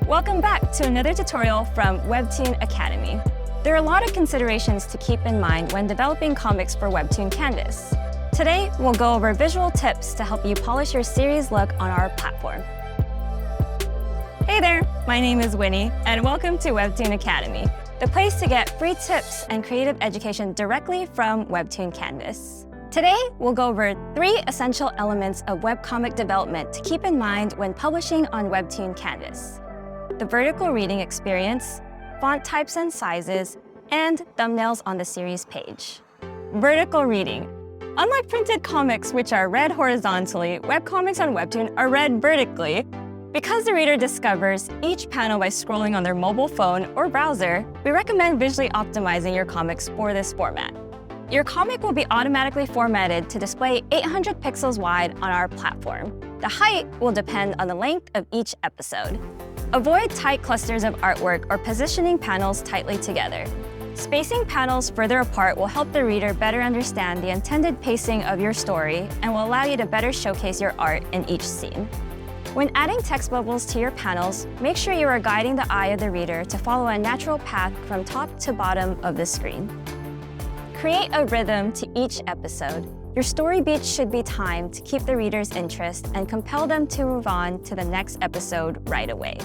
Welcome back to another tutorial from WEBTOON Academy. There are a lot of considerations to keep in mind when developing comics for WEBTOON Canvas. Today, we'll go over visual tips to help you polish your series look on our platform. Hey there, my name is Winnie, and welcome to WEBTOON Academy, the place to get free tips and creative education directly from WEBTOON Canvas. Today, we'll go over 3 essential elements of webcomic development to keep in mind when publishing on WEBTOON Canvas: the vertical reading experience, font types and sizes, and thumbnails on the series page. Vertical reading. Unlike printed comics, which are read horizontally, webcomics on WEBTOON are read vertically. Because the reader discovers each panel by scrolling on their mobile phone or browser, we recommend visually optimizing your comics for this format. Your comic will be automatically formatted to display 800 pixels wide on our platform. The height will depend on the length of each episode. Avoid tight clusters of artwork or positioning panels tightly together. Spacing panels further apart will help the reader better understand the intended pacing of your story and will allow you to better showcase your art in each scene. When adding text bubbles to your panels, make sure you are guiding the eye of the reader to follow a natural path from top to bottom of the screen. Create a rhythm to each episode. Your story beats should be timed to keep the reader's interest and compel them to move on to the next episode right away.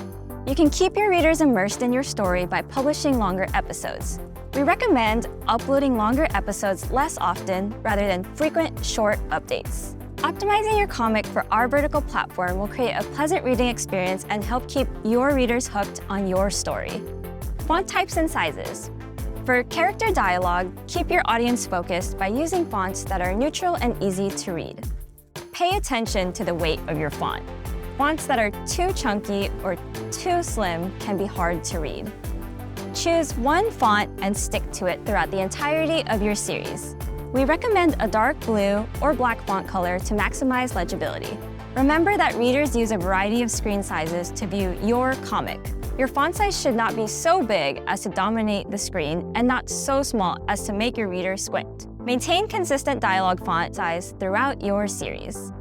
You can keep your readers immersed in your story by publishing longer episodes. We recommend uploading longer episodes less often rather than frequent, short updates. Optimizing your comic for our vertical platform will create a pleasant reading experience and help keep your readers hooked on your story. Font types and sizes. For character dialogue, keep your audience focused by using fonts that are neutral and easy to read. Pay attention to the weight of your font. Fonts that are too chunky or too slim can be hard to read. Choose one font and stick to it throughout the entirety of your series. We recommend a dark blue or black font color to maximize legibility. Remember that readers use a variety of screen sizes to view your comic. Your font size should not be so big as to dominate the screen and not so small as to make your reader squint. Maintain consistent dialogue font size throughout your series.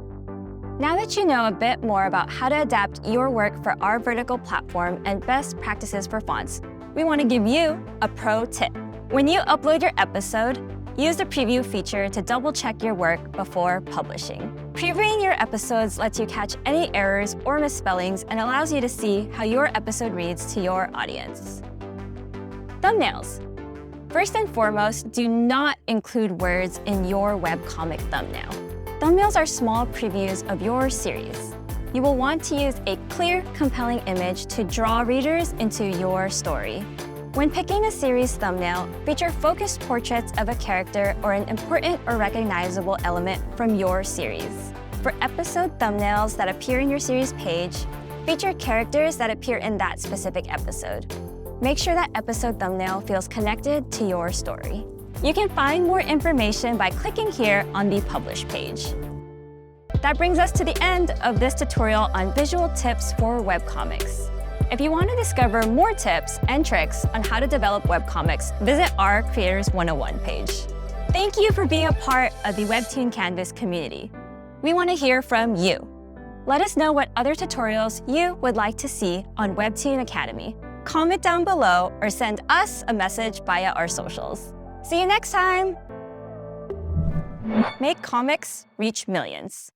Now that you know a bit more about how to adapt your work for our vertical platform and best practices for fonts, we want to give you a pro tip. When you upload your episode, use the preview feature to double-check your work before publishing. Previewing your episodes lets you catch any errors or misspellings and allows you to see how your episode reads to your audience. Thumbnails. First and foremost, do not include words in your webcomic thumbnail. Thumbnails are small previews of your series. You will want to use a clear, compelling image to draw readers into your story. When picking a series thumbnail, feature focused portraits of a character or an important or recognizable element from your series. For episode thumbnails that appear in your series page, feature characters that appear in that specific episode. Make sure that episode thumbnail feels connected to your story. You can find more information by clicking here on the Publish page. That brings us to the end of this tutorial on visual tips for webcomics. If you want to discover more tips and tricks on how to develop webcomics, visit our Creators 101 page. Thank you for being a part of the WEBTOON Canvas community. We want to hear from you. Let us know what other tutorials you would like to see on WEBTOON Academy. Comment down below or send us a message via our socials. See you next time! Make comics reach millions.